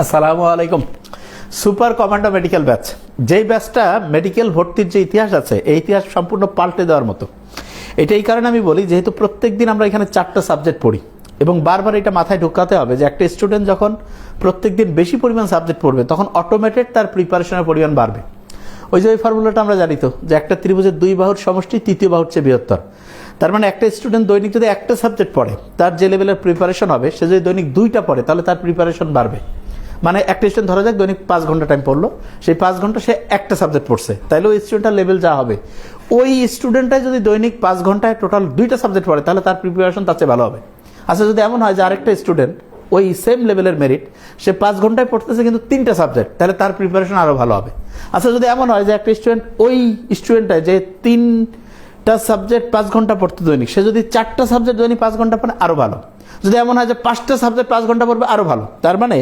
আসসালামু আলাইকুম। Super commando medical batch, যেই ব্যাচটা মেডিকেল ভর্তির যে ইতিহাস আছে এই ইতিহাস সম্পূর্ণ পাল্টে দেওয়ার মতো। এটা এই কারণে আমি বলি, যেহেতু প্রত্যেক দিন আমরা এখানে 4টা সাবজেক্ট পড়ি এবং বারবার এটা মাথায় ঢোকাতে হবে যে একটা স্টুডেন্ট যখন প্রত্যেক দিন বেশি পরিমাণ সাবজেক্ট পড়বে তখন অটোমেটেড তার প্রিপারেশনের পরিমাণ বাড়বে। ওই যে ওই ফর্মুলাটা আমরা জানি তো, যে একটা ত্রিভুজের দুই বাহুর সমষ্টি তৃতীয় বাহুর চেয়ে বৃহত্তর। তার মানে একটা স্টুডেন্ট দৈনিক যদি একটা সাবজেক্ট পড়ে, তার যে লেভেলের প্রিপারেশন হবে, সে যদি দৈনিক 2টা পড়ে তাহলে তার প্রিপারেশন বাড়বে। মানে একটা স্টুডেন্ট ধরা যাক দৈনিক 5 ঘন্টা টাইম পড়লো, সেই 5 ঘন্টা সে একটা সাবজেক্ট পড়ছে, তাহলে ওই স্টুডেন্টের লেভেল যা হবে, ওই স্টুডেন্টটাই যদি দৈনিক 5 ঘন্টায় টোটাল 2টা সাবজেক্ট পড়ে তাহলে তার প্রিপারেশন তার চেয়ে ভালো হবে। আচ্ছা, যদি এমন হয় যে আরেকটা স্টুডেন্ট ওই সেম লেভেলের মেরিট, সে 5 ঘন্টায় পড়তেছে কিন্তু 3টা সাবজেক্ট, তাহলে তার প্রিপারেশন আরও ভালো হবে। আচ্ছা, যদি এমন হয় যে একটা স্টুডেন্ট ওই স্টুডেন্টটাই যে 3টা সাবজেক্ট 5 ঘন্টা পড়তে দৈনিক, সে যদি 4টা সাবজেক্ট দৈনিক 5 ঘন্টা পড়ে আরও ভালো। যদি এমন হয় যে 5টা সাবজেক্ট 5 ঘন্টা পড়বে আরও ভালো। তার মানে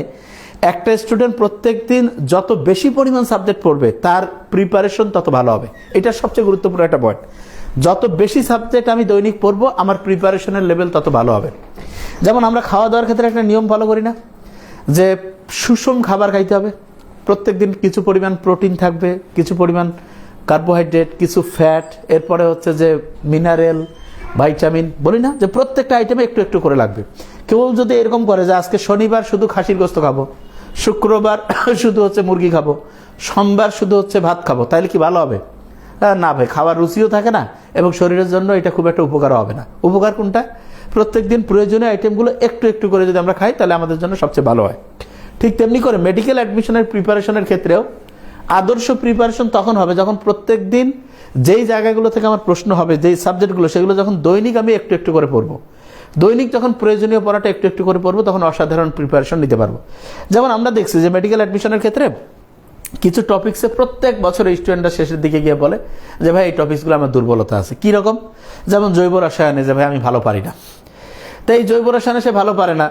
একটা স্টুডেন্ট প্রত্যেক দিন যত বেশি পরিমাণ সাবজেক্ট পড়বে তার প্রিপারেশন তত ভালো হবে। এটা সবচেয়ে গুরুত্বপূর্ণ একটা পয়েন্ট। যত বেশি সাবজেক্ট আমি দৈনিক পড়বো আমার প্রিপারেশনের লেভেল তত ভালো হবে। যেমন আমরা খাওয়া দাওয়ার ক্ষেত্রে একটা নিয়ম ফলো করি না, যে সুষম খাবার খাইতে হবে। প্রত্যেক দিন কিছু পরিমাণ প্রোটিন থাকবে, কিছু পরিমাণ কার্বোহাইড্রেট, কিছু ফ্যাট, এরপরে হচ্ছে যে মিনারেল, ভাইটামিন, বলি না যে প্রত্যেকটা আইটেমে একটু একটু করে লাগবে। কেবল যদি এরকম করে যে আজকে শনিবার শুধু খাসির গোস্ত খাবো, শুক্রবার শুধু হচ্ছে মুরগি খাবো, সোমবার শুধু হচ্ছে ভাত খাবো, তাহলে কি ভালো হবে? না ভাই, খাওয়ার রুচিও থাকে না এবং শরীরের জন্য এটা খুব একটা উপকারও হবে না। উপকার কোনটা? প্রত্যেক দিন প্রয়োজনীয় আইটেমগুলো একটু একটু করে যদি আমরা খাই তাহলে আমাদের জন্য সবচেয়ে ভালো হয়। ঠিক তেমনি করে মেডিকেল অ্যাডমিশনের প্রিপারেশনের ক্ষেত্রেও আদর্শ প্রিপারেশন তখন হবে যখন প্রত্যেক দিন যেই জায়গাগুলো থেকে আমার প্রশ্ন হবে, যেই সাবজেক্টগুলো, সেগুলো যখন দৈনিক আমি একটু একটু করে পড়বো। দৈনিক যখন প্রয়োজনীয় পড়াটা একটু একটু করে পড়বো তখন অসাধারণ প্রিপারেশন নিতে পারবো। যেমন আমরা দেখছি যে মেডিকেল অ্যাডমিশনের ক্ষেত্রে কিছু টপিক্সে প্রত্যেক বছর স্টুডেন্টরা শেষের দিকে গিয়ে বলে যে ভাই এই টপিক্সগুলো আমার দুর্বলতা আছে। কীরকম? যেমন জৈব রসায়নে, যে ভাই আমি ভালো পারি না। তাই জৈব রসায়নে সে ভালো পারে না,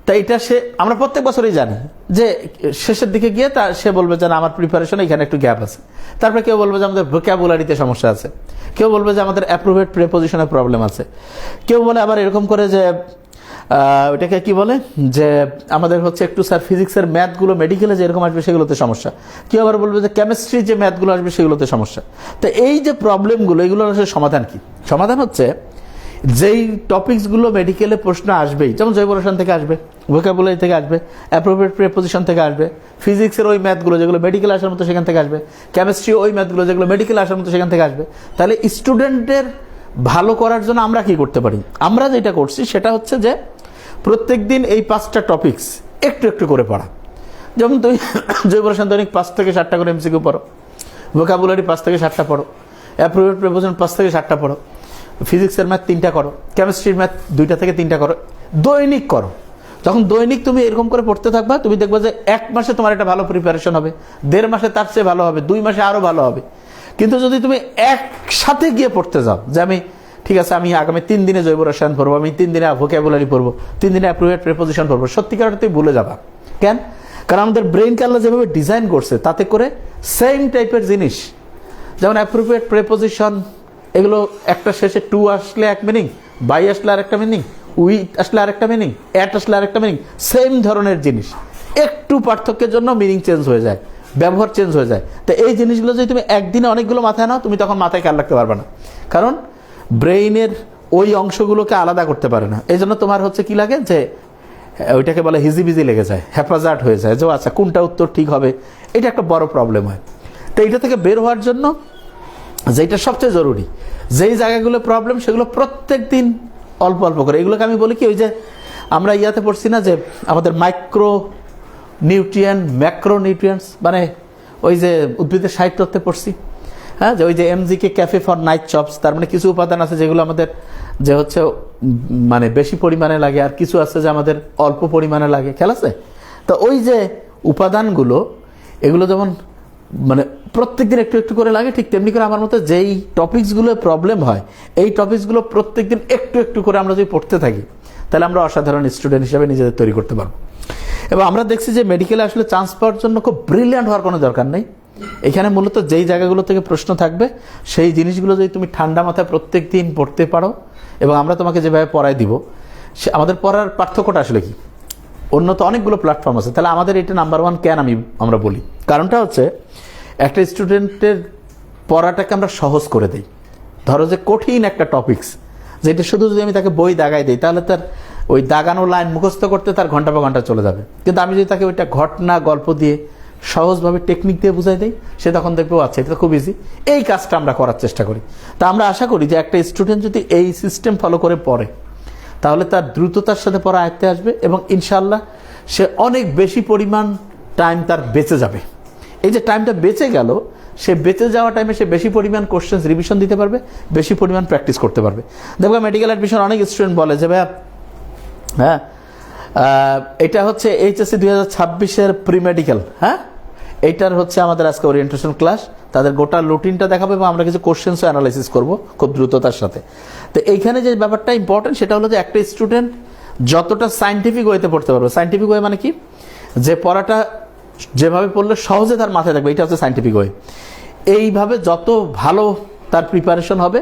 তাই এটা আমরা প্রত্যেক বছরই জানি যে শেষের দিকে গিয়ে সে বলবে যে আমার প্রিপারেশনে এখানে একটু গ্যাপ আছে। তারপরে কেউ বলবে যে আমাদের ভোক্যাবুলারিতে সমস্যা আছে, কেউ বলবে যে আমাদের অ্যাপ্রোভেট প্রিপোজিশনের প্রবলেম আছে, কেউ বলে আবার এরকম করে যে ওটাকে কি বলে যে আমাদের হচ্ছে একটু স্যার ফিজিক্সের ম্যাথগুলো মেডিকেলে যেরকম আসবে সেগুলোতে সমস্যা, কেউ আবার বলবে যে কেমিস্ট্রি যে ম্যাথগুলো আসবে সেগুলোতে সমস্যা। তো এই যে প্রবলেমগুলো, এগুলোর আসলে সমাধান কি? সমাধান হচ্ছে যেই টপিকসগুলো মেডিকেলে প্রশ্ন আসবেই, যেমন জৈব রসায়ন থেকে আসবে, ভোকাবুলারি থেকে আসবে, অ্যাপ্রোপ্রিয়েট প্রিপোজিশন থেকে আসবে, ফিজিক্সের ওই ম্যাথগুলো যেগুলো মেডিকেল আসার মতো সেখান থেকে আসবে, কেমিস্ট্রি ওই ম্যাথগুলো যেগুলো মেডিকেল আসার মতো সেখান থেকে আসবে। তাহলে স্টুডেন্টের ভালো করার জন্য আমরা কি করতে পারি? আমরা যেটা করছি সেটা হচ্ছে যে প্রত্যেক দিন এই 5টা টপিকস একটু একটু করে পড়া। যেমন তুমি জৈব রসায়ন দৈনিক 5 থেকে 7টা করে এমসিকিউ পড়ো, ভোকাবুলারি 5 থেকে 7টা পড়ো, অ্যাপ্রোপ্রিয়েট প্রিপোজিশন 5 থেকে 7টা পড়ো, ফিজিক্সের ম্যাথ 3টা করো, কেমিস্ট্রির ম্যাথ 2টা থেকে 3টা করো, দৈনিক করো। যখন দৈনিক তুমি এরকম করে পড়তে থাকবা, তুমি দেখবা যে 1 মাসে তোমার একটা ভালো প্রিপারেশন হবে, 1.5 মাসে তার চেয়ে ভালো হবে, 2 মাসে আরও ভালো হবে। কিন্তু যদি তুমি একসাথে গিয়ে পড়তে যাও যে আমি ঠিক আছে আমি আগামী 3 দিনে জৈব রসায়ন পড়বো, আমি 3 দিনে ভোকাবুলারি পড়বো, 3 দিনে অ্যাপ্রোপ্রিয়েট প্রিপোজিশন পড়বো, সত্যিকার তুমি ভুলে যাবা। কেন? কারণ আমাদের ব্রেইন আল্লাহ যেভাবে ডিজাইন করছে তাতে করে সেম টাইপের জিনিস, যেমন অ্যাপ্রোপ্রিয়েট প্রিপোজিশন, এগুলো একটা শেষে টু আসলে এক মিনিং, বাই আসলে আরেকটা মিনিং, উইথ আসলে আরেকটা মিনিং, অ্যাট আসলে আরেকটা মিনিং, সেম ধরনের জিনিস, একটু পার্থক্যের জন্য মিনিং চেঞ্জ হয়ে যায়, ব্যবহার চেঞ্জ হয়ে যায়। তো এই জিনিসগুলো যদি তুমি একদিনে অনেকগুলো মাথায় নাও, তুমি তখন মাথায় খেয়াল রাখতে পারবে না, কারণ ব্রেইনের ওই অংশগুলোকে আলাদা করতে পারে না। এই জন্য তোমার হচ্ছে কি লাগে যে ওইটাকে বলে হিজিবিজি লেগে যায়, হ্যাপাজার্ট হয়ে যায়, যে আচ্ছা কোনটা উত্তর ঠিক হবে, এটা একটা বড় প্রবলেম হয়। তো এইটা থেকে বের হওয়ার জন্য যেটা সবচেয়ে জরুরি, যেই জায়গাগুলো প্রবলেম সেগুলো প্রত্যেক দিন অল্প অল্প করে, এগুলোকে আমি বলি কি, ওই যে আমরা ইয়াতে পড়ছি না যে আমাদের মাইক্রো নিউট্রিয়েন্ট, ম্যাক্রো নিউট্রিয়েন্টস, মানে ওই যে উদ্ভিদের সাহিত্যতে পড়ছি, হ্যাঁ, যে ওই যে MGK cafe for night chops, তার মানে কিছু উপাদান আছে যেগুলো আমাদের যে হচ্ছে মানে বেশি পরিমাণে লাগে, আর কিছু আছে যে আমাদের অল্প পরিমাণে লাগে, খেয়াল আছে? তো ওই যে উপাদানগুলো, এগুলো যেমন মানে প্রত্যেকদিন একটু একটু করে লাগে, ঠিক তেমনি করে আমার মতে যেই টপিকসগুলো প্রবলেম হয় এই টপিকসগুলো প্রত্যেকদিন একটু একটু করে আমরা যদি পড়তে থাকি তাহলে আমরা অসাধারণ স্টুডেন্ট হিসেবে নিজেদের তৈরি করতে পারবো। এবং আমরা দেখছি যে মেডিকেলে আসলে চান্স পাওয়ার জন্য খুব ব্রিলিয়ান্ট হওয়ার কোনো দরকার নেই। এখানে মূলত যেই জায়গাগুলো থেকে প্রশ্ন থাকবে সেই জিনিসগুলো যদি তুমি ঠান্ডা মাথায় প্রত্যেক দিন পড়তে পারো, এবং আমরা তোমাকে যেভাবে পড়াই দিব, আমাদের পড়ার পার্থক্যটা আসলে কি, অন্য তো অনেকগুলো প্ল্যাটফর্ম আছে, তাহলে আমাদের এটা নাম্বার ওয়ান কেন আমরা বলি? কারণটা হচ্ছে একটা স্টুডেন্টের পড়াটাকে আমরা সহজ করে দিই। ধরো যে কঠিন একটা টপিকস, যেটা শুধু যদি আমি তাকে বই দাগাই দিই, তাহলে তার ওই দাগানো লাইন মুখস্থ করতে তার ঘন্টা পর ঘন্টা চলে যাবে। কিন্তু আমি যদি তাকে ওইটা ঘটনা গল্প দিয়ে সহজভাবে টেকনিক দিয়ে বুঝাই দিই, সে তখন দেখবো আচ্ছা এটা খুব ইজি। এই কাজটা আমরা করার চেষ্টা করি। তা আমরা আশা করি যে একটা স্টুডেন্ট যদি এই সিস্টেম ফলো করে পড়ে, তাহলে তার দ্রুততার সাথে পড়া আয়ত্তে আসবে এবং ইনশাআল্লাহ সে অনেক বেশি পরিমাণ টাইম তার বেঁচে যাবে। এই যে টাইমটা বেঁচে গেল, সে বেঁচে যাওয়া টাইমে সে বেশি পরিমাণ কোশ্চেন্স রিভিশন দিতে পারবে, বেশি পরিমাণ প্র্যাকটিস করতে পারবে। দেখো মেডিকেল অ্যাডমিশন অনেক স্টুডেন্ট বলে যে ভাইয়া হ্যাঁ এটা হচ্ছে এইচএসসি 2026-এর প্রি মেডিকেল, হ্যাঁ এইটার হচ্ছে আমাদের আজকে ওরিয়েন্টেশন ক্লাস, তাদের গোটা রুটিনটা দেখাবো এবং আমরা কিছু কোশ্চেন্সও অ্যানালাইসিস করবো খুব দ্রুততার সাথে। তো এইখানে যে ব্যাপারটা ইম্পর্টেন্ট সেটা হলো যে একটা স্টুডেন্ট যতটা সাইন্টিফিক ওয়েতে পড়তে পারবে। সাইন্টিফিক ওয়ে মানে কি? যে পড়াটা যেভাবে পড়লে সহজে তার মাথায় থাকবে, এটা হচ্ছে সাইন্টিফিক ওয়ে। এইভাবে যত ভালো তার প্রিপারেশন হবে,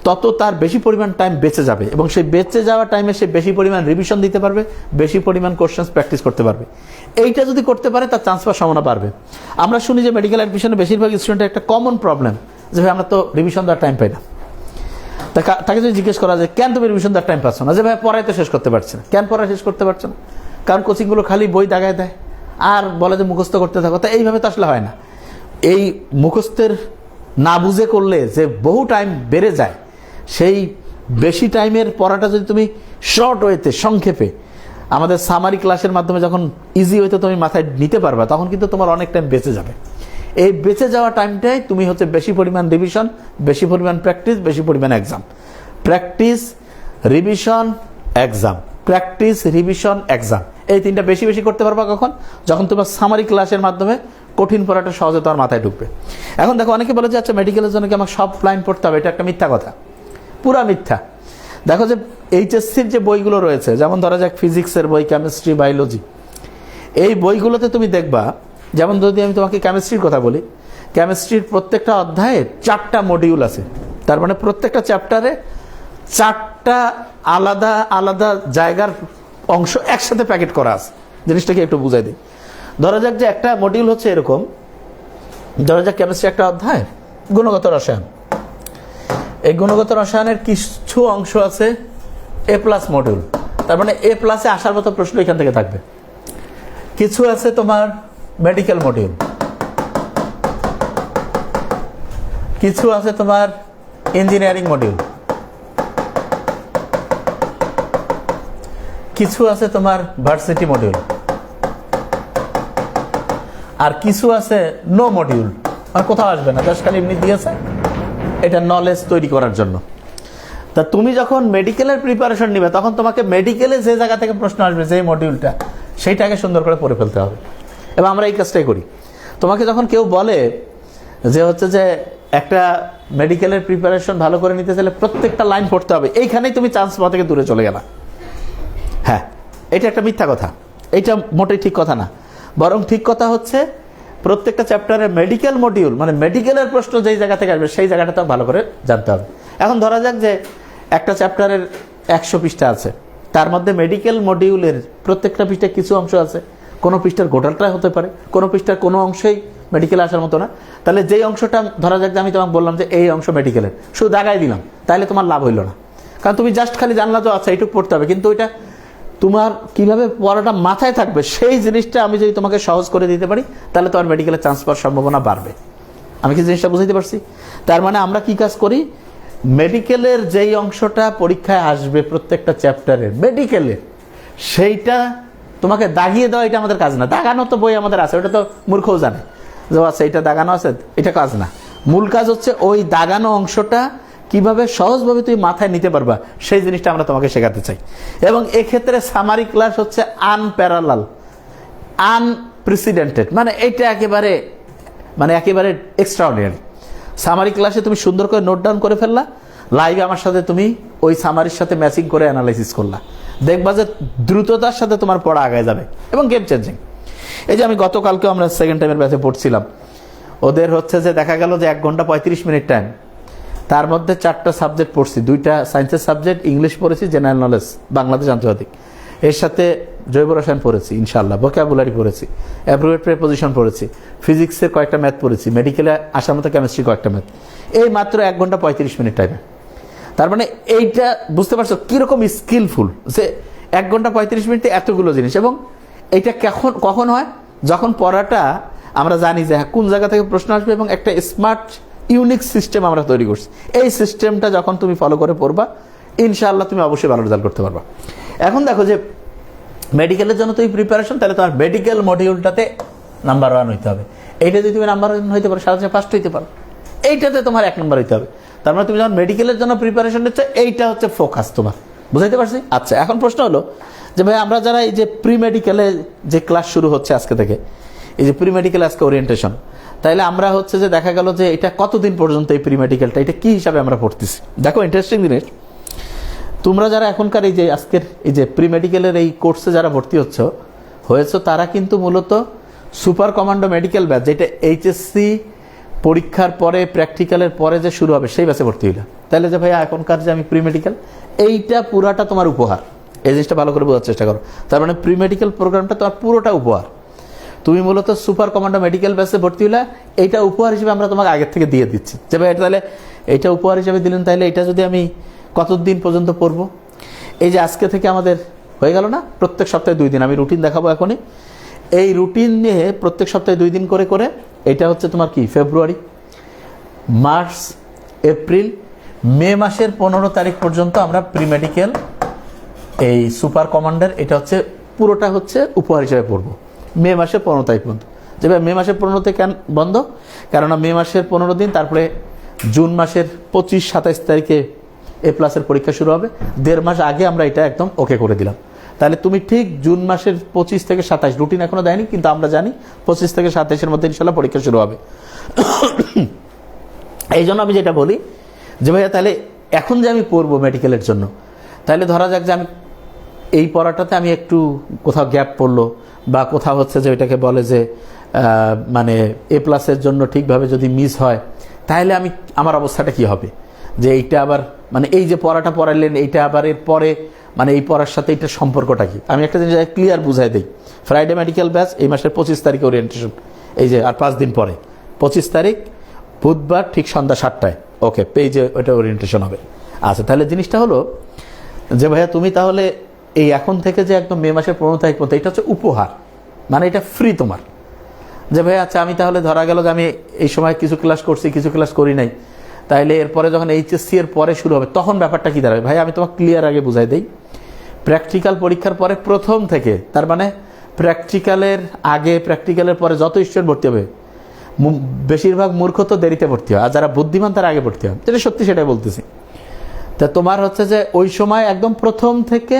তত তার বেশি পরিমাণ টাইম বেঁচে যাবে এবং সেই বেঁচে যাওয়া টাইমে সে বেশি পরিমাণ রিভিশন দিতে পারবে, বেশি পরিমাণ কোশ্চেন্স প্র্যাকটিস করতে পারবে। এইটা যদি করতে পারে তার চান্স পাওয়ার সম্ভাবনা বাড়বে। আমরা শুনি যে মেডিকেল অ্যাডমিশনে বেশিরভাগ স্টুডেন্টের একটা কমন প্রবলেম যে ভাই আমরা তো রিভিশন দেওয়ার টাইম পাই না। তাকে যদি জিজ্ঞেস করা যায় কেন তুমি রিভিশন দেওয়ার টাইম পাচ্ছ না, যে ভাই পড়াই তো শেষ করতে পারছে না। কেন পড়া শেষ করতে পারছে না? কারণ কোচিংগুলো খালি বই দাগায় দেয় আর বলে যে মুখস্থ করতে থাকো। তা এইভাবে তো আসলে হয় না। এই মুখস্থের না বুঝে করলে যে বহু টাইম বেড়ে যায়, সেই বেশি টাইমের পড়াটা যদি তুমি শর্ট ওয়েতে সংক্ষেপে আমাদের সামারি ক্লাসের মাধ্যমে যখন ইজি ওয়েতে তুমি মাথায় নিতে পারবা, তখন কিন্তু তোমার অনেক টাইম বেঁচে যাবে। এই বেঁচে যাওয়া টাইমটাই তুমি হচ্ছে বেশি পরিমাণ রিভিশন, বেশি পরিমাণ প্র্যাকটিস, বেশি পরিমাণ exam. Practice, revision, exam, practice, revision, exam, এই তিনটা বেশি বেশি করতে পারবা কখন? যখন তোমার সামারি ক্লাসের মাধ্যমে কঠিন পড়াটা সহজে তোমার মাথায় ঢুকবে। এখন দেখো অনেকে বলে যে আচ্ছা মেডিকেলের জন্য কি আমাকে সব লাইন পড়তে হবে? এটা একটা মিথ্যা কথা, পুরা মিথ্যা। দেখো যে এইচএসসির যে বইগুলো রয়েছে, যেমন ধরা যাক ফিজিক্সের বই, কেমিস্ট্রি, বায়োলজি, এই বইগুলোতে তুমি দেখবা, যেমন যদি আমি তোমাকে কেমিস্ট্রির কথা বলি, কেমিস্ট্রির প্রত্যেকটা অধ্যায়ে 4টা মডিউল আছে। তার মানে প্রত্যেকটা চ্যাপ্টারে 4টা আলাদা আলাদা জায়গার অংশ একসাথে প্যাকেট করা আছে। জিনিসটাকে একটু বুঝাই দিই। ধরা যাক যে একটা মডিউল হচ্ছে এরকম, ধরা যাক কেমিস্ট্রি একটা অধ্যায় গুণগত রসায়ন। এই গুণগত রসায়নের কিছু অংশ আছে এ প্লাস মডিউল, তার মানে এ প্লাসে আসার মতো প্রশ্ন এখান থেকে থাকবে। কিছু আছে তোমার মেডিকেল মডিউল, কিছু আছে তোমার ইঞ্জিনিয়ারিং মডিউল, কিছু আছে তোমার ভার্সিটি মডিউল, আর কিছু আছে নো মডিউল, আর কোথাও আসবে না, জাস্ট খালি এমনি দিয়েছে এটা নলেজ তৈরি করার জন্য। তা তুমি যখন মেডিকেলের প্রিপারেশন নিবে, তখন তোমাকে মেডিকেলে যে জায়গা থেকে প্রশ্ন আসবে, যে মডিউলটা, সেইটাকে সুন্দর করে পড়ে ফেলতে হবে। এবং আমরা এই কাজটাই করি। তোমাকে যখন কেউ বলে যে হচ্ছে যে একটা মেডিকেলের প্রিপারেশন ভালো করে নিতে চাইলে প্রত্যেকটা লাইন পড়তে হবে, এইখানেই তুমি চান্স পাওয়া থেকে দূরে চলে গেলা। হ্যাঁ, এটা একটা মিথ্যা কথা, এটা মোটেই ঠিক কথা না। বরং ঠিক কথা হচ্ছে প্রত্যেকটা চ্যাপ্টারে মেডিকেল মডিউল, মানে মেডিকেলের প্রশ্ন যেই জায়গা থেকে আসবে সেই জায়গাটা তো ভালো করে জানতে হবে। এখন ধরা যাক যে একটা চ্যাপ্টারের 100 পৃষ্ঠা আছে, তার মধ্যে মেডিকেল মডিউলের প্রত্যেকটা পৃষ্ঠায় কিছু অংশ আছে, কোনো পৃষ্ঠার গোটালটাই হতে পারে, কোনো পৃষ্ঠার কোনো অংশেই মেডিকেলে আসার মতো না। তাহলে যেই অংশটা ধরা যাক যে আমি তোমাকে বললাম যে এই অংশ মেডিকেলের, শুধু দাগাই দিলাম, তাহলে তোমার লাভ হইল না। কারণ তুমি জাস্ট খালি জানলা তো আচ্ছা এইটুকু পড়তে হবে, কিন্তু ওইটা তোমার কিভাবে পড়াটা মাথায় থাকবে সেই জিনিসটা আমি যদি তোমাকে সহজ করে দিতে পারি, তাহলে তোমার মেডিকেলে চান্স পাওয়ার সম্ভাবনা বাড়বে। আমি কি জিনিসটা বুঝাইতে পারছি? তার মানে আমরা কি কাজ করি, মেডিকেলের যেই অংশটা পরীক্ষায় আসবে প্রত্যেকটা চ্যাপ্টারের মেডিকেলের, সেইটা তোমাকে দাগিয়ে দেওয়া এটা আমাদের কাজ না। দাগানো তো বই আমাদের আছে, ওটা তো মূর্খও জানে যে আচ্ছা এটা দাগানো আছে, এটা কাজ না। মূল কাজ হচ্ছে ওই দাগানো অংশটা কিভাবে সহজভাবে তুমি মাথায় নিতে পারবা, সেই জিনিসটা আমরা তোমাকে শেখাতে চাই। এবং এক্ষেত্রে সামারি ক্লাস হচ্ছে আনপ্যারালাল, আনপ্রেসিডেন্টেড, মানে এটা একেবারে এক্সট্রাঅর্ডিনারি। সামারি ক্লাসে তুমি সুন্দর করে নোট ডাউন করে ফেললা, লাইভে আমার সাথে তুমি ওই সামারির সাথে ম্যাচিং করে অ্যানালাইসিস করলা, দেখবা যে দ্রুততার সাথে তোমার পড়া আগায় যাবে এবং গেম চেঞ্জিং। এই যে আমি গতকালকেও আমরা সেকেন্ড টাইমের ব্যাচে পড়ছিলাম, ওদের হচ্ছে যে দেখা গেল যে 1 ঘন্টা 35 মিনিট টাইম, তার মধ্যে 4টা সাবজেক্ট পড়ছি, 2টা সায়েন্সের সাবজেক্ট, ইংলিশ পড়েছি, জেনারেল নলেজ, বাংলাদেশ আন্তর্জাতিক, এর সাথে জৈব রসায়ন পড়েছি ইনশাআল্লাহ, ভোকাবুলারি পড়েছি, অ্যাপ্রোপ্রিয়েট প্রেপোজিশন পড়েছি, ফিজিক্সের কয়েকটা ম্যাথ পড়েছি, মেডিকেলে আসার মতো কেমিস্ট্রি কয়েকটা ম্যাথ, এই মাত্র 1 ঘন্টা 35 মিনিট টাইমে। তার মানে এইটা বুঝতে পারছো কীরকম স্কিলফুল, যে 1 ঘন্টা 35 মিনিটে এতগুলো জিনিস। এবং এইটা কখন হয়? যখন পড়াটা আমরা জানি যে কোন জায়গা থেকে প্রশ্ন আসবে এবং একটা স্মার্ট ইউনিক সিস্টেম আমরা তৈরি করছি। এই সিস্টেমটা যখন তুমি ফলো করে পড়বা, ইনশাআল্লাহ তুমি অবশ্যই ভালো রেজাল্ট করতে পারবা। এখন দেখো যে মেডিকেলের জন্য তুমি প্রিপারেশন, তাহলে তোমার মেডিকেল মডিউলটাতে নাম্বার 1 হইতে হবে। এইটা যদি তুমি নাম্বার 1 হইতে পারো, সাথে ফার্স্ট হইতে পারো, এইটাতে তোমার 1 নম্বর হইতে হবে। তার মানে তুমি যখন মেডিকেলের জন্য প্রিপারেশন নিচ্ছ, এইটা হচ্ছে ফোকাস তোমার। বুঝাইতে পারছি? আচ্ছা, এখন প্রশ্ন হলো যে ভাই আমরা যারা এই যে প্রি মেডিকেলে যে ক্লাস শুরু হচ্ছে আজকে থেকে, এই যে প্রি মেডিকেল আজকে ওরিয়েন্টেশন, তাইলে আমরা হচ্ছে যে দেখা গেল যে এটা কতদিন পর্যন্ত এই প্রি মেডিকেলটা, এটা কি হিসাবে আমরা পড়তেছি। দেখো ইন্টারেস্টিং জিনিস, তোমরা যারা এখনকার এই যে আজকের এই যে প্রি মেডিকেলের এই কোর্সে যারা ভর্তি হয়েছে, তারা কিন্তু মূলত সুপার কমান্ডো মেডিকেল ব্যাচ, যেটা এইচএসসি পরীক্ষার পরে প্র্যাকটিক্যালের পরে যে শুরু হবে সেই ব্যাচে ভর্তি হইলা। তাহলে যে ভাইয়া এখনকার যে আমি প্রি মেডিকেল, এইটা পুরাটা তোমার উপহার। এই জিনিসটা ভালো করে বোঝার চেষ্টা করো। তার মানে প্রি মেডিকেল প্রোগ্রামটা তোমার পুরোটা উপহার। তুমি মূলত সুপার কমান্ডো মেডিকেল ব্যাচে ভর্তি হলে এইটা উপহার হিসেবে আমরা তোমাকে আগের থেকে দিয়ে দিচ্ছি, যে ভাই তাহলে এইটা উপহার হিসেবে দিলেন, তাহলে এটা যদি আমি কতদিন পর্যন্ত পড়বো, এই যে আজকে থেকে আমাদের হয়ে গেল না, প্রত্যেক সপ্তাহে 2 দিন আমি রুটিন দেখাবো এখনই। এই রুটিন নিয়ে প্রত্যেক সপ্তাহে 2 দিন করে করে, এটা হচ্ছে তোমার কি ফেব্রুয়ারি, মার্চ, এপ্রিল, মে মাসের 15 তারিখ পর্যন্ত আমরা প্রি মেডিকেল এই সুপার কমান্ডার, এটা হচ্ছে পুরোটা হচ্ছে উপহার হিসেবে পড়বো মে মাসের 15 তারিখ পর্যন্ত। যে ভাই মে মাসের 15 থেকে কেন বন্ধ? কেননা মে মাসের 15 দিন, তারপরে জুন মাসের 25-27 তারিখে A+ পরীক্ষা শুরু হবে। 1.5 মাস আগে আমরা এটা একদম ওকে করে দিলাম। তাহলে তুমি ঠিক জুন মাসের 25 থেকে 27, রুটিন এখনো দেয়নি কিন্তু আমরা জানি 25 থেকে 27-এর মধ্যে ইনশাল্লাহ পরীক্ষা শুরু হবে। এই জন্য আমি যেটা বলি যে ভাইয়া তাহলে এখন যে আমি পড়বো মেডিকেলের জন্য, তাহলে ধরা যাক যে আমি এই পড়াটাতে আমি একটু কোথাও গ্যাপ পড়লো, বা কোথাও হচ্ছে যে ওইটাকে বলে যে মানে A+-এর জন্য ঠিকভাবে যদি মিস হয়, তাহলে আমার অবস্থাটা কি হবে? যে এইটা আবার মানে এই যে পড়াটা পড়াইলেন, এইটা আবার এর পরে মানে এই পড়ার সাথে এইটার সম্পর্কটা কি? আমি একটা জিনিস ক্লিয়ার বুঝাই দিই। ফ্রাইডে মেডিকেল ব্যাচ এই মাসের 25 তারিখে ওরিয়েন্টেশন, এই যে আর 5 দিন পরে 25 তারিখ বুধবার ঠিক সন্ধ্যা 7টায় ওকে পেজে ওইটা ওরিয়েন্টেশন হবে। আচ্ছা, তাহলে জিনিসটা হলো যে ভাইয়া তুমি তাহলে এই এখন থেকে যে একদম মে মাসের 15 তারিখ পর্যন্ত, এটা হচ্ছে উপহার, মানে এটা ফ্রি তোমার। যে ভাই আচ্ছা আমি তাহলে ধরা গেল যে আমি এই সময় কিছু ক্লাস করছি, কিছু ক্লাস করি নাই, তাইলে এরপরে যখন এইচএসসি এর পরে শুরু হবে তখন ব্যাপারটা কি দাঁড়াবে? ভাই আমি তোমাকে ক্লিয়ার আগে বুঝাই দিই। প্র্যাকটিক্যাল পরীক্ষার পরে প্রথম থেকে, তার মানে প্র্যাকটিক্যালের আগে প্র্যাকটিক্যালের পরে যত স্টুডেন্ট ভর্তি হবে, বেশিরভাগ মূর্খ তো দেরিতে ভর্তি হয়, আর যারা বুদ্ধিমান তারা আগে ভর্তি হয়। যেটা সত্যি সেটাই বলতেছি। তা তোমার হচ্ছে যে ওই সময় একদম প্রথম থেকে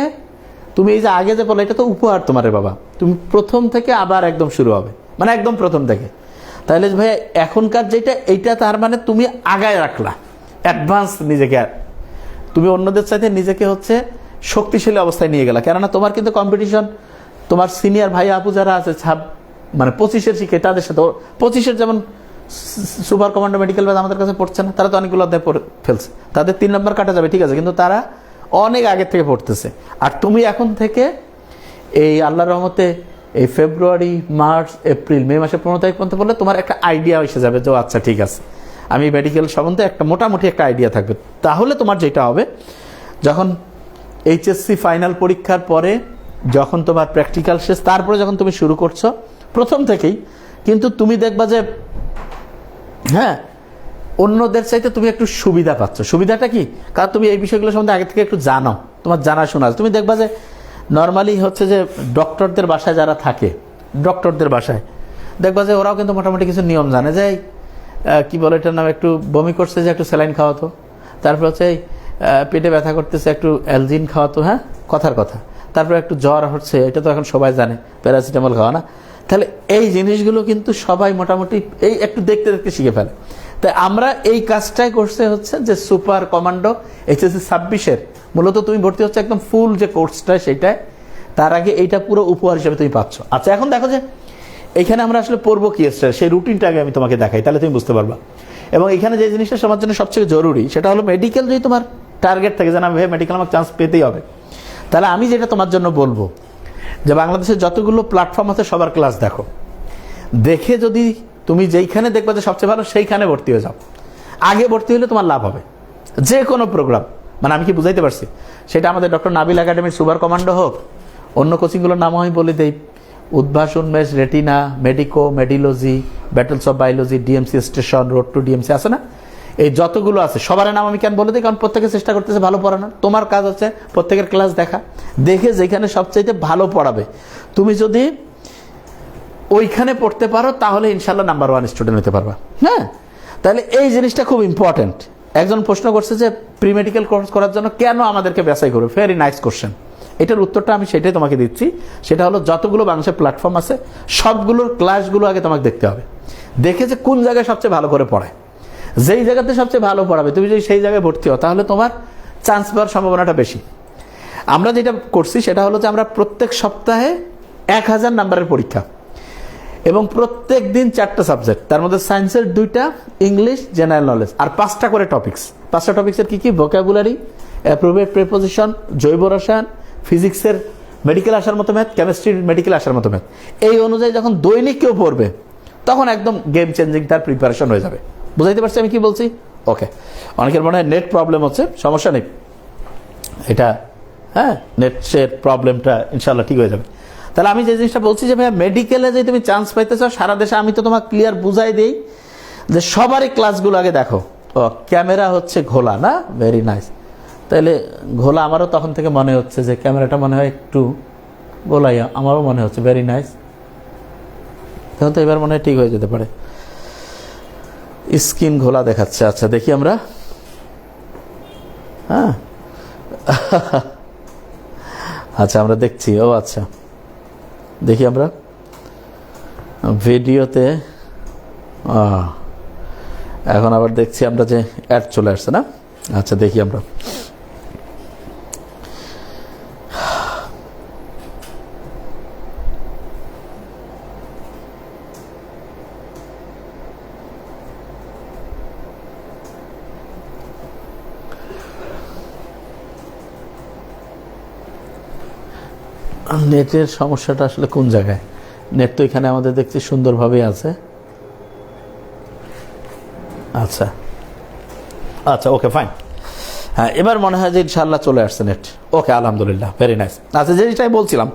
তুমি এই যে আগে যে বলো, এটা তো উপহার তোমার বাবা, তুমি প্রথম থেকে আবার একদম শুরু হবে, মানে একদম প্রথম থেকে। তাহলে ভাই এখনকার যেটা, এইটা তার মানে তুমি আগায় রাখলা, অ্যাডভান্স নিজেকে, তুমি অন্যদের সাথে নিজেকে হচ্ছে শক্তিশালী অবস্থায় নিয়ে গেলা। কেননা তোমার কিন্তু কম্পিটিশন তোমার সিনিয়র ভাই আপু যারা আছে মানে 25-এর শিখে তাদের সাথে, 25-এর যেমন সুপার কমান্ডো মেডিকেল ব্যাচ আমাদের কাছে পড়ছে না, তারা তো অনেকগুলো অধ্যায় পড়ে ফেলছে, তাদের 3 নম্বর কাটা যাবে, ঠিক আছে, কিন্তু তারা অনেক আগে থেকে পড়তেছে। আর তুমি এখন থেকে এই আল্লাহর রহমতে এই ফেব্রুয়ারি, মার্চ, এপ্রিল, মে মাসের 15 তারিখ পর্যন্ত পড়লে তোমার একটা আইডিয়া এসে যাবে যে আচ্ছা ঠিক আছে, আমি মেডিকেল সম্বন্ধে একটা মোটামুটি একটা আইডিয়া থাকবে। তাহলে তোমার যেটা হবে, যখন এইচএসসি ফাইনাল পরীক্ষার পরে যখন তোমার প্র্যাকটিক্যাল শেষ, তারপরে যখন তুমি শুরু করছো প্রথম থেকেই, কিন্তু তুমি দেখবা যে হ্যাঁ অন্যদের চাইতে তুমি একটু সুবিধা পাচ্ছ। সুবিধাটা কি? কারণ তুমি এই বিষয়গুলো সম্বন্ধে আগে থেকে একটু জানো, তোমার জানাশোনা। তুমি দেখবা যে নর্মালি হচ্ছে যে ডক্টরদের বাসায় যারা থাকে, ডক্টরদের বাসায় দেখবা যে ওরাও কিন্তু মোটামুটি কিছু নিয়ম জানে, যে কি বলে এটার নাম, একটু বমি করছে যে একটু স্যালাইন খাওয়াতো, তারপর হচ্ছে পেটে ব্যথা করতেছে একটু অ্যালজিন খাওয়াতো, হ্যাঁ কথার কথা, তারপরে একটু জ্বর হচ্ছে, এটা তো এখন সবাই জানে, প্যারাসিটামল খাওয়া না। তাহলে এই জিনিসগুলো কিন্তু সবাই মোটামুটি এই একটু দেখতে দেখতে শিখে ফেলে। তাই আমরা এই কাজটাই করছে হচ্ছে যে সুপার কমান্ডো এইচএসসি 26-এর মূলত তুমি ভর্তি হচ্ছে একদম ফুল যে কোর্সটা সেটাই, তার আগে এইটা পুরো উপহার হিসেবে তুমি পাচ্ছ। আচ্ছা, এখন দেখো যে এইখানে আমরা আসলে পড়বো কি এক্সট্রা, সেই রুটিনটা আগে আমি তোমাকে দেখাই, তাহলে তুমি বুঝতে পারবা। এবং এখানে যে জিনিসটা সবার জন্য সবচেয়ে জরুরি সেটা হলো মেডিকেল যদি তোমার টার্গেট থাকে যে না ভাই মেডিকেল আমার চান্স পেতেই হবে, তাহলে আমি যেটা তোমার জন্য বলবো যে বাংলাদেশের যতগুলো প্ল্যাটফর্ম আছে সবার ক্লাস দেখো, দেখে যদি তুমি যেইখানে দেখবে যে সবচেয়ে ভালো সেইখানে ভর্তি হয়ে যাও। আগে ভর্তি হলে তোমার লাভ হবে যে কোনো প্রোগ্রাম। মানে আমি কি বুঝাইতে পারছি? সেটা আমাদের ডক্টর নাবিল একাডেমির সুপার কমান্ডো হোক, অন্য কোচিংগুলোর নামও আমি বলে দেই, উদ্ভাস, উন্মেষ, রেটিনা, মেডিকো, মেডিলজি, Battles of Biology, DMC station, road to DMC আছে না, এই যতগুলো আছে সবার নাম আমি কেন বলে দিই? কারণ প্রত্যেকে চেষ্টা করতেছে ভালো পড়ানোর। তোমার কাজ হচ্ছে প্রত্যেকের ক্লাস দেখা, দেখে যেখানে সবচাইতে ভালো পড়াবে তুমি যদি ওইখানে পড়তে পারো তাহলে ইনশাল্লাহ নাম্বার 1 স্টুডেন্ট হতে পারবা। হ্যাঁ, তাহলে এই জিনিসটা খুব ইম্পর্টেন্ট। একজন প্রশ্ন করছে যে প্রি মেডিকেল কোর্স করার জন্য কেন আমাদেরকে বাছাই করবে? Very nice question. এটার উত্তরটা আমি সেটাই তোমাকে দিচ্ছি। সেটা হলো যতগুলো বাংলাদেশের প্ল্যাটফর্ম আছে সবগুলোর ক্লাসগুলো আগে তোমাকে দেখতে হবে, দেখে যে কোন জায়গায় সবচেয়ে ভালো করে পড়ায়। যেই জায়গাতে সবচেয়ে ভালো পড়াবে তুমি যদি সেই জায়গায় ভর্তি হও তাহলে তোমার চান্স পাওয়ার সম্ভাবনাটা বেশি। আমরা যেটা করছি সেটা হলো যে আমরা প্রত্যেক সপ্তাহে 1000 নাম্বারের পরীক্ষা এবং প্রত্যেক দিন 4টা সাবজেক্ট, তার মধ্যে সায়েন্সের 2টা, ইংলিশ, জেনারেল নলেজ, আর 5টা করে টপিক্স। 5টা টপিক্সের কি কি? ভোকাবুলারি, অ্যাপ্রোপ্রিয়েট প্রিপোজিশন, জৈব রসায়ন, ফিজিক্সের মেডিকেল আসার মতো ম্যাথ, কেমিস্ট্রির মেডিকেল আসার মতো ম্যাথ। এই অনুযায়ী যখন দৈনিক কেউ পড়বে তখন একদম গেম চেঞ্জিং তার প্রিপারেশন হয়ে যাবে। বুঝাইতে পারছি আমি কি বলছি? ওকে। অনেকের মনে হয় নেট প্রবলেম হচ্ছে, সমস্যা নেই, এটা হ্যাঁ নেটের প্রবলেমটা ইনশাল্লাহ ঠিক হয়ে যাবে। তাহলে আমি যে জিনিসটা বলছি যে ভাইয়া মেডিকেলে যে তুমি চান্স পাইতে চাও সারা দেশে, আমি তো তোমাকে ক্লিয়ার বুঝাই দিই যে সবারই ক্লাসগুলো আগে দেখো। ও ক্যামেরা হচ্ছে ঘোলা না? Very nice. তাহলে ঘোলা আমারও তখন থেকে মনে হচ্ছে যে ক্যামেরাটা মনে হয় একটু গোলাই, আমারও মনে হচ্ছে। ভেরি নাইস, তখন তো এবার মনে হয় ঠিক হয়ে যেতে পারে। স্কিন ঘোলা দেখাচ্ছে, আচ্ছা দেখি আমরা। হ্যাঁ আচ্ছা আমরা দেখছি। ও আচ্ছা দেখি আমরা ভিডিওতে, এখন আবার দেখছি আমরা যে অ্যাড চলে আসছে না। আচ্ছা দেখি আমরা। নেটের সমস্যাটা আসলে কোন জায়গায়? নেট তো এখানে আমাদের দেখছি সুন্দরভাবেই আছে। আচ্ছা আচ্ছা ওকে ফাইন। হ্যাঁ এবার মনে হয় যে ইনশাল্লাহ চলে আসছে নেট। ওকে আলহামদুলিল্লাহ, ভেরি নাইস। আচ্ছা যেটাই বলছিলাম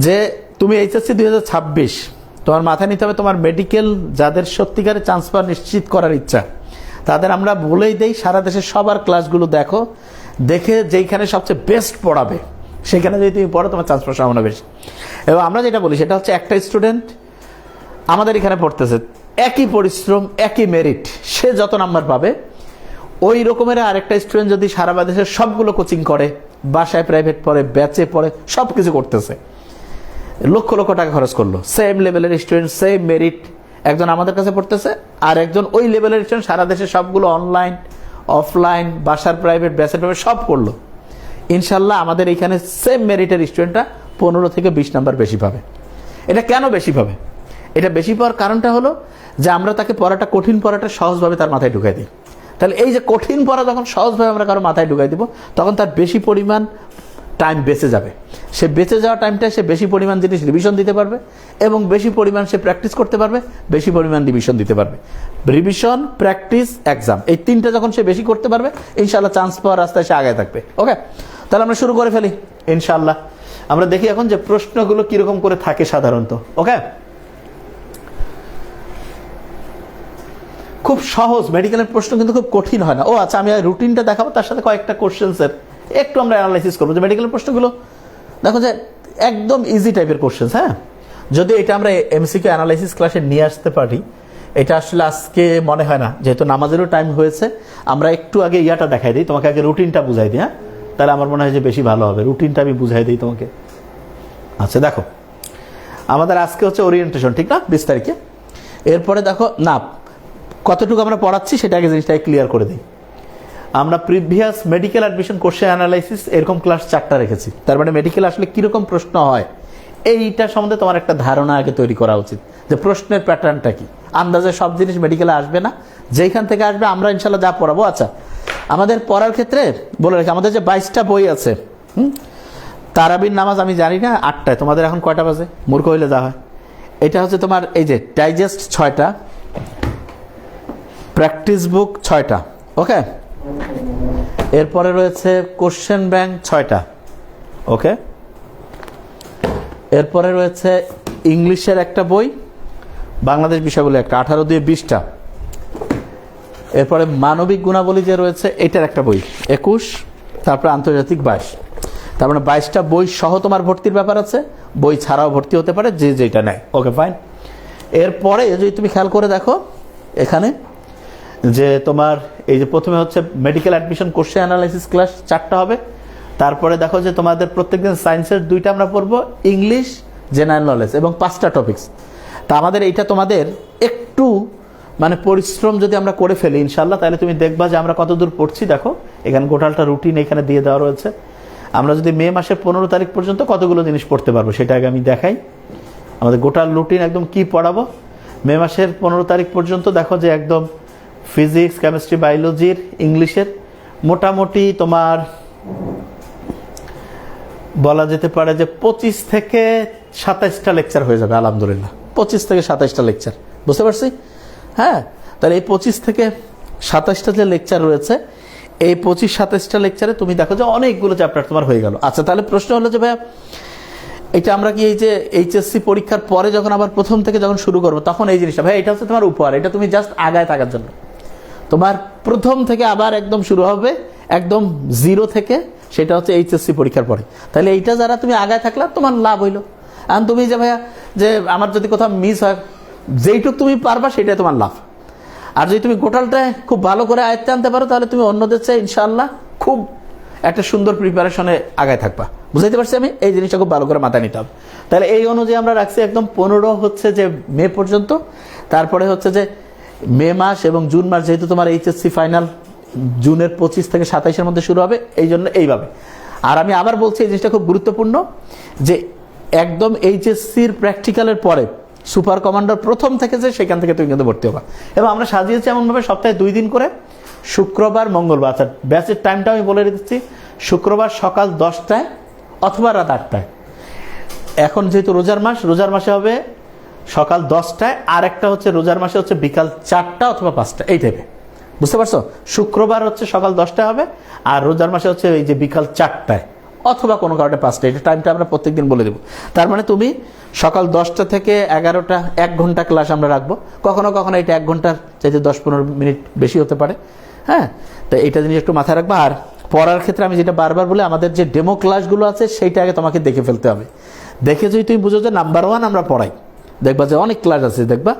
যে তুমি এইচএসসি 2026 তোমার মাথায় নিতে হবে, তোমার মেডিকেল যাদের সত্যিকারে চান্স পাওয়া নিশ্চিত করার ইচ্ছা তাদের আমরা বলেই দেই সারা দেশের সবার ক্লাসগুলো দেখো, দেখে যেইখানে সবচেয়ে বেস্ট পড়াবে সেখানে যদি তুমি পড়ো তোমার চান্স পাওয়ার সম্ভাবনা বেশি। এবং আমরা যেটা বলি সেটা হচ্ছে একটা স্টুডেন্ট আমাদের এখানে পড়তেছে, একই পরিশ্রম একই মেরিট, সে যত নাম্বার পাবে ওই রকমের আরেকটা স্টুডেন্ট যদি সারা বাংলাদেশের সবগুলো কোচিং করে, বাসায় প্রাইভেট পড়ে, ব্যাচে পড়ে, সব কিছু করতেছে, লক্ষ লক্ষ টাকা খরচ করলো, সেম লেভেলের স্টুডেন্ট সেম মেরিট, একজন আমাদের কাছে পড়তেছে আর একজন ওই লেভেলের স্টুডেন্ট সারা দেশে সবগুলো অনলাইন অফলাইন বাসার প্রাইভেট ব্যাচের প্রাইভেট সব করলো, ইনশাল্লাহ আমাদের এইখানে সেম মেরিটের স্টুডেন্টটা 15 থেকে 20 নাম্বার বেশি পাবে। এটা কেন বেশি পাবে? এটা বেশি পাওয়ার কারণটা হলো যে আমরা তাকে পড়াটা, কঠিন পড়াটা সহজভাবে তার মাথায় ঢুকাই দিই। তাহলে এই যে কঠিন পড়া যখন সহজভাবে আমরা কারো মাথায় ঢুকাই দিব তখন তার বেশি পরিমাণ টাইম বেঁচে যাবে। সে বেঁচে যাওয়া টাইমটা সে বেশি পরিমাণ জিনিস রিভিশন দিতে পারবে এবং বেশি পরিমাণ সে প্র্যাকটিস করতে পারবে, বেশি পরিমাণ রিভিশন দিতে পারবে। রিভিশন, প্র্যাকটিস, এক্সাম, এই তিনটা যখন সে বেশি করতে পারবে ইনশাল্লাহ চান্স পাওয়ার রাস্তায় সে আগায় থাকবে। ওকে, তাহলে আমরা শুরু করে ফেলি ইনশাল্লাহ। আমরা দেখি এখন যে প্রশ্নগুলো কিরকম করে থাকে সাধারণত। ওকে, খুব সহজ মেডিকেলের প্রশ্ন কিন্তু খুব কঠিন হয় না। ও আচ্ছা, আমি রুটিনটা দেখাবো, তার সাথে কয়েকটা কোশ্চেন্সের একটু আমরা অ্যানালাইসিস করবো যে মেডিকেলের প্রশ্নগুলো দেখো যে একদম ইজি টাইপের কোশ্চেন্স। হ্যাঁ, যদি এটা আমরা এমসিকিউ অ্যানালাইসিস ক্লাসে নিয়ে আসতে পারি, এটা আসলে আজকে মনে হয় না, যেহেতু নামাজেরও টাইম হয়েছে, আমরা একটু আগে ইয়াটা দেখাই দিই তোমাকে, আগে রুটিনটা বুঝাই দিই। হ্যাঁ, তাহলে আমার মনে হয় যে বেশি ভালো হবে, রুটিনটা আমি বুঝাই দিই তোমাকে। আচ্ছা দেখো, আমাদের আজকে হচ্ছে ওরিয়েন্টেশন, ঠিক না, 20 তারিখে। এরপরে দেখো না কতটুকু আমরা পড়াচ্ছি সেটা আগে জিনিসটাকে ক্লিয়ার করে দিই। আমরা প্রিভিয়াস মেডিকেল অ্যাডমিশন কোর্সে অ্যানালাইসিস এরকম ক্লাস 4টা রেখেছি, তার মানে মেডিকেল আসলে কীরকম প্রশ্ন হয় এইটা সম্বন্ধে তোমার একটা ধারণা আগে তৈরি করা উচিত, যে প্রশ্নের প্যাটার্নটা কি। আন্দাজে সব জিনিস মেডিকেলে আসবে না, যেইখান থেকে আসবে আমরা ইনশাল্লাহ যা পড়াবো। আচ্ছা, আমাদের পড়ার ক্ষেত্রে বলে রাখি, আমাদের যে 22টা বই আছে, তারাবির নামাজ আমি জানি না 8টায়, তোমাদের এখন কয়টা বাজে? মূর্খ হইলে যা হয়। এটা হচ্ছে তোমার এই যে ডাইজেস্ট 6টা, প্র্যাকটিস বুক 6টা, ওকে। এরপরে রয়েছে কোশ্চেন ব্যাংক 6টা, ওকে। এরপরে রয়েছে ইংলিশের একটা বই, বাংলাদেশ বিষয়গুলো একটা 18 দিয়ে 20টা। এরপরে মানবিক গুণাবলী যে রয়েছে এটার একটা বই 21, তারপরে আন্তর্জাতিক 22। তার মানে 22টা বই সহ তোমার ভর্তির ব্যাপার আছে, বই ছাড়াও ভর্তি হতে পারে যে যেটা নেয়, ওকে ফাইন। এরপরে যদি তুমি খেয়াল করে দেখো এখানে যে তোমার এই যে প্রথমে হচ্ছে medical admission question analysis class 4টা হবে। তারপরে দেখো যে তোমাদের প্রত্যেকদিন সায়েন্সের 2টা আমরা পড়বো, ইংলিশ, জেনারেল নলেজ এবং 5টা টপিকস। তা আমাদের এইটা তোমাদের একটু মানে পরিশ্রম যদি আমরা করে ফেলি ইনশাল্লাহ, তাহলে তুমি দেখবা যে আমরা কত দূর পড়ছি। দেখো এখানে গোটালটা রুটিন এখানে দিয়ে দেওয়া রয়েছে। আমরা যদি মে মাসের 15 তারিখ পর্যন্ত কতগুলো জিনিস পড়তে পারবো সেটা আগে আমি দেখাই। আমাদের গোটাল রুটিন একদম কি পড়াবো মে মাসের 15 তারিখ পর্যন্ত, দেখো যে একদম ফিজিক্স, কেমিস্ট্রি, বায়োলজির, ইংলিশের মোটামুটি তোমার বলা যেতে পারে যে 25 থেকে 27টা লেকচার হয়ে যাবে আলহামদুলিল্লাহ। 25 থেকে 27টা লেকচার, বুঝতে পারছি? হ্যাঁ, তাহলে এই 25 থেকে 27টা যে লেকচার রয়েছে, এই 25-27টা লেকচারে তুমি দেখো যে অনেকগুলো চ্যাপ্টার তোমার হয়ে গেল। আচ্ছা, তাহলে প্রশ্ন হলো যে ভাইয়া এটা আমরা কি এই যে এইচএসসি পরীক্ষার পরে যখন আবার প্রথম থেকে যখন শুরু করবো তখন এই জিনিসটা, ভাই এটা হচ্ছে তোমার উপহার, এটা তুমি জাস্ট আগায় থাকার জন্য। তোমার প্রথম থেকে আবার একদম শুরু হবে একদম 0 থেকে, সেটা হচ্ছে এইচএসসি পরীক্ষার পরে। তাহলে এইটা যারা তুমি আগায় থাকলে তোমার লাভ হইলো। আর তুমি যে ভাইয়া যে আমার যদি কোথাও মিস হয়, যেইটুক তুমি পারবা সেটাই তোমার লাভ। আর যদি তুমি গোটালটা খুব ভালো করে আয়ত্তে আনতে পারো তাহলে তুমি অন্যদের চেয়ে ইনশাআল্লাহ খুব একটা সুন্দর প্রিপারেশনে আগায় থাকবা। বুঝাইতে পারছি আমি? এই জিনিসটা খুব ভালো করে মাথায় নিতে হবে। তাহলে এই অনুযায়ী আমরা রাখছি একদম 15 হচ্ছে যে মে পর্যন্ত। তারপরে হচ্ছে যে মে মাস এবং জুন মাস, যেহেতু তোমার এইচএসসি ফাইনাল জুনের 25 থেকে 27-এর মধ্যে শুরু হবে, এই জন্য এইভাবে। আর আমি আবার বলছি এই জিনিসটা খুব গুরুত্বপূর্ণ যে একদম এইচএসসির প্র্যাকটিক্যালের পরে সুপার কমান্ডার প্রথম থেকে যে সেখান থেকে তুমি কিন্তু ভর্তি হবা। এবং আমরা সাজিয়েছি এমনভাবে সপ্তাহে 2 দিন করে, শুক্রবার, মঙ্গলবার। আচ্ছা, ব্যাচের টাইমটা আমি বলে দিচ্ছি, শুক্রবার সকাল 10টায় অথবা রাত 8টায়। এখন যেহেতু রোজার মাস, রোজার মাসে হবে সকাল 10টায়, আর একটা হচ্ছে রোজার মাসে হচ্ছে বিকাল 4টা অথবা 5টা, এই টাইপে। বুঝতে পারছো? শুক্রবার হচ্ছে সকাল 10টায় হবে, আর রোজার মাসে হচ্ছে এই যে বিকাল 4টায় অথবা কোনো কারণে 5টা। এটা টাইমটা আমরা প্রত্যেকদিন বলে দেবো। তার মানে তুমি সকাল 10টা থেকে 11টা 1 ঘন্টা ক্লাস আমরা রাখবো। কখনো কখনো এটা 1 ঘন্টার চাইতে 10-15 মিনিট বেশি হতে পারে। হ্যাঁ, তো এইটা জিনিস একটু মাথায় রাখবা। আর পড়ার ক্ষেত্রে আমি যেটা বারবার বলি, আমাদের যে ডেমো ক্লাসগুলো আছে সেইটা আগে তোমাকে দেখে ফেলতে হবে। দেখে যদি তুমি বুঝো যে নাম্বার 1 আমরা পড়াই, দেখবা যে অনেক ক্লাস আছে দেখবা।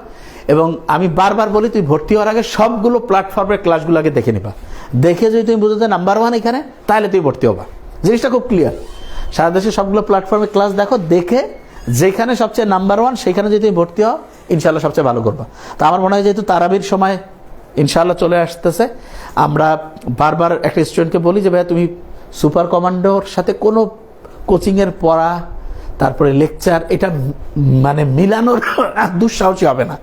এবং আমি বারবার বলি তুই ভর্তি হওয়ার আগে সবগুলো প্ল্যাটফর্মের ক্লাসগুলো আগে দেখে নিবা। দেখে যদি তুমি বুঝো যে নাম্বার 1 এখানে, তাহলে তুই ভর্তি হবা। জিনিসটা খুব ক্লিয়ার। সারা দেশে সবগুলো প্ল্যাটফর্মের ক্লাস দেখো, দেখে যেখানে সবচেয়ে নাম্বার 1 সেখানে যদি তুমি ভর্তি হও ইনশাল্লাহ সবচেয়ে ভালো করবা। তো আমার মনে হয় যেহেতু তারাবির সময় ইনশাআল্লাহ চলে আসতেছে, আমরা বারবার একটা স্টুডেন্টকে বলি যে ভাইয়া তুমি সুপার কমান্ডোর সাথে কোনো কোচিংয়ের পড়া, তারপরে লেকচার, এটা মানে মিলানোর দুঃসাহসী হবে না।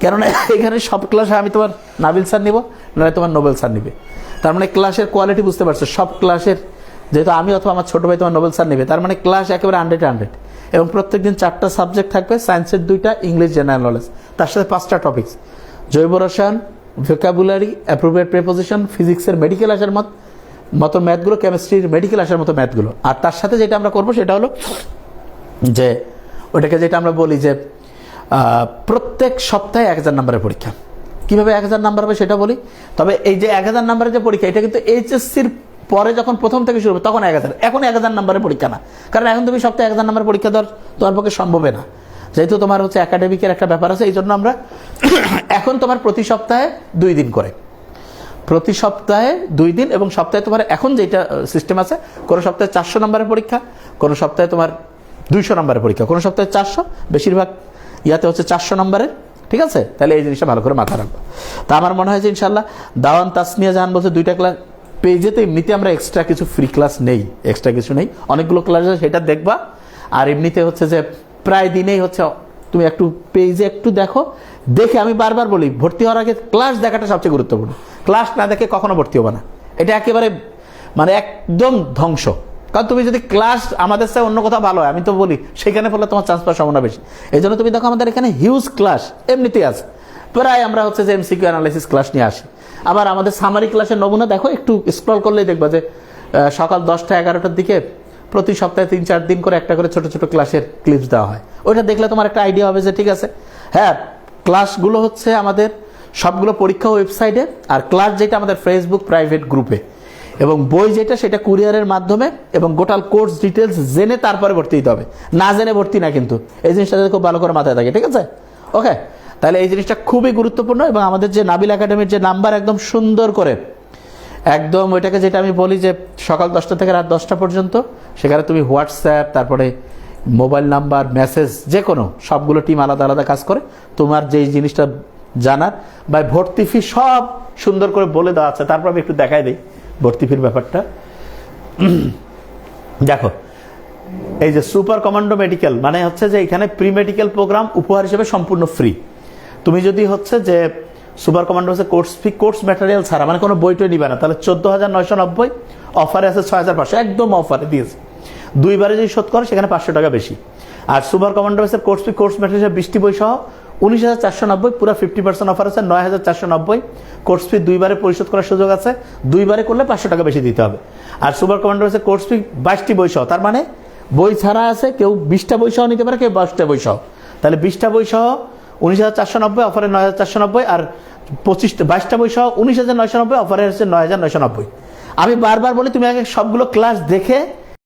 কেননা এখানে সব ক্লাসে আমি তোমার নাবিল স্যার নিব, নাহলে তোমার নোবেল স্যার নিবে। তার মানে ক্লাসের কোয়ালিটি বুঝতে পারছো? সব ক্লাসের, যেহেতু আমি অথবা আমার ছোটো ভাই তোমার নোবেল স্যার নেবে, তার মানে ক্লাস একেবারে 100 এবং প্রত্যেকদিন 4টা সাবজেক্ট থাকবে, সায়েন্সের 2টা, ইংলিশ, জেনারেল নলেজ, তার সাথে 5টা টপিকস, জৈব রসায়ন, ভোকাবুলারি, অ্যাপ্রোপ্রিয়েট প্রিপোজিশন, ফিজিক্সের মেডিকেল আসার মতো ম্যাথগুলো, কেমিস্ট্রির মেডিকেল আসার মতো ম্যাথগুলো। আর তার সাথে যেটা আমরা করবো সেটা হলো যে ওটাকে যেটা আমরা বলি যে প্রত্যেক সপ্তাহে 1000 নম্বরের পরীক্ষা। কীভাবে 1000 নাম্বার হবে সেটা বলি। তবে এই যে 1000 নম্বরের যে পরীক্ষা, এটা কিন্তু এইচএসসির পরে যখন প্রথম থেকে শুরু হবে তখন 1000, এখন 1000 নম্বরের পরীক্ষা না। কারণ এখন তুমি সপ্তাহে 1000 নম্বর পরীক্ষা দেওয়ার তোমার পক্ষে সম্ভবে না, যেহেতু তোমার হচ্ছে একাডেমিকের একটা ব্যাপার আছে। এই জন্য আমরা এখন তোমার প্রতি সপ্তাহে 2 দিন করে, প্রতি সপ্তাহে 2 দিন, এবং সপ্তাহে তোমার এখন যেটা সিস্টেম আছে, কোনো সপ্তাহে 400 নম্বরের পরীক্ষা, কোনো সপ্তাহে তোমার 200 নম্বরের পরীক্ষা, কোনো সপ্তাহে 400, বেশিরভাগ ইয়াতে হচ্ছে 400 নম্বরের। ঠিক আছে? তাহলে এই জিনিসটা ভালো করে মাথা রাখবো। তা আমার মনে হয় যে ইনশাল্লাহ দাওয়ান তাসনিয়া জাহান বলছে 2টা ক্লাস পেজে, তো এমনিতে আমরা এক্সট্রা কিছু ফ্রি ক্লাস নেই, এক্সট্রা কিছু নেই, অনেকগুলো ক্লাস আছে, সেটা দেখবা। আর এমনিতে হচ্ছে যে প্রায় দিনেই হচ্ছে তুমি একটু পেজে একটু দেখো, দেখে আমি বারবার বলি ভর্তি হওয়ার আগে ক্লাস দেখাটা সবচেয়ে গুরুত্বপূর্ণ। ক্লাস না দেখে কখনো ভর্তি হবে না, এটা একেবারে মানে একদম ধ্বংস। কারণ তুমি যদি ক্লাস আমাদের সাথে অন্য কোথাও ভালো হয়, আমি তো বলি সেখানে পড়লে তোমার চান্স পাওয়ার সম্ভাবনা বেশি। এই জন্য তুমি দেখো আমাদের এখানে হিউজ ক্লাস এমনিতেই আছে, প্রায় আমরা হচ্ছে যে এমসিকিউ অ্যানালাইসিস ক্লাস নিয়ে আসি। আবার আমাদের সামারি ক্লাসের নমুনা দেখো, একটু স্ক্রল করলেই দেখবা যে সকাল 10টা 11টার দিকে প্রতি সপ্তাহে 3-4 দিন করে একটা করে ছোট ছোট ক্লাসের ক্লিপস দেওয়া হয়। ওইটা দেখলে তোমার একটা আইডিয়া হবে যে ঠিক আছে, হ্যাঁ ক্লাসগুলো হচ্ছে আমাদের সবগুলো পরীক্ষা ওয়েবসাইটে, আর ক্লাস যেটা আমাদের ফেসবুক প্রাইভেট গ্রুপে, এবং বই যেটা সেটা কুরিয়ারের মাধ্যমে, এবং গোটাল কোর্স ডিটেলস জেনে তারপরে ভর্তি দিতে হবে, না জেনে ভর্তি না কিন্তু। এই জিনিসটা খুব ভালো করে মাথায় থাকে, ঠিক আছে? ওকে, তাহলে এই জিনিসটা খুবই গুরুত্বপূর্ণ। এবং আমাদের যে নাবিল একাডেমির যে নাম্বার একদম সুন্দর করে একদম ওইটাকে, যেটা আমি বলি যে সকাল 10টা থেকে রাত 10টা পর্যন্ত, সেখানে তুমি হোয়াটসঅ্যাপ, তারপরে মোবাইল নাম্বার, মেসেজ, যে কোনো সবগুলো টিম আলাদা আলাদা কাজ করে। তোমার যেই জিনিসটা জানার বা ভর্তি ফি সব সুন্দর করে বলে দেওয়া আছে। তারপর আমি একটু দেখাই দিই ভর্তি ফির ব্যাপারটা। দেখো, এই যে সুপার কমান্ডো মেডিকেল মানে হচ্ছে যে এখানে প্রি মেডিকেল প্রোগ্রাম উপহার হিসেবে সম্পূর্ণ ফ্রি। তুমি যদি হচ্ছে যে সুপার কমান্ডো হচ্ছে কোর্স ফি, কোর্স ম্যাটেরিয়াল ছাড়া, মানে কোনো বইটই নিবে না, তাহলে 14,990, অফারে আছে 6,500, একদম অফারে দিয়েছে। দুইবারে যদি শোধ করো সেখানে 500 টাকা বেশি। আর সুপার কমান্ডো হচ্ছে কোর্স ফি, কোর্স ম্যাটেরিয়াল 20টি বই সহ 19,490, পুরো 50% অফার আছে 9,490। কোর্স ফি দুইবারে পরিশোধ করার সুযোগ আছে, দুইবারে করলে 500 টাকা বেশি দিতে হবে। আর সুপার কমান্ডো হচ্ছে কোর্স ফি 22টি বই সহ, তার মানে বই ছাড়া আছে, কেউ 20টা বই সহ নিতে পারে, কেউ 22টা বই সহ। তাহলে 20টা বই সহ 19,490, অফারে 9,490, আর 22টা বই সহ 19,990, অফারে হচ্ছে 9,990। আমি বারবার বলি তুমি আগে সবগুলো ক্লাস দেখে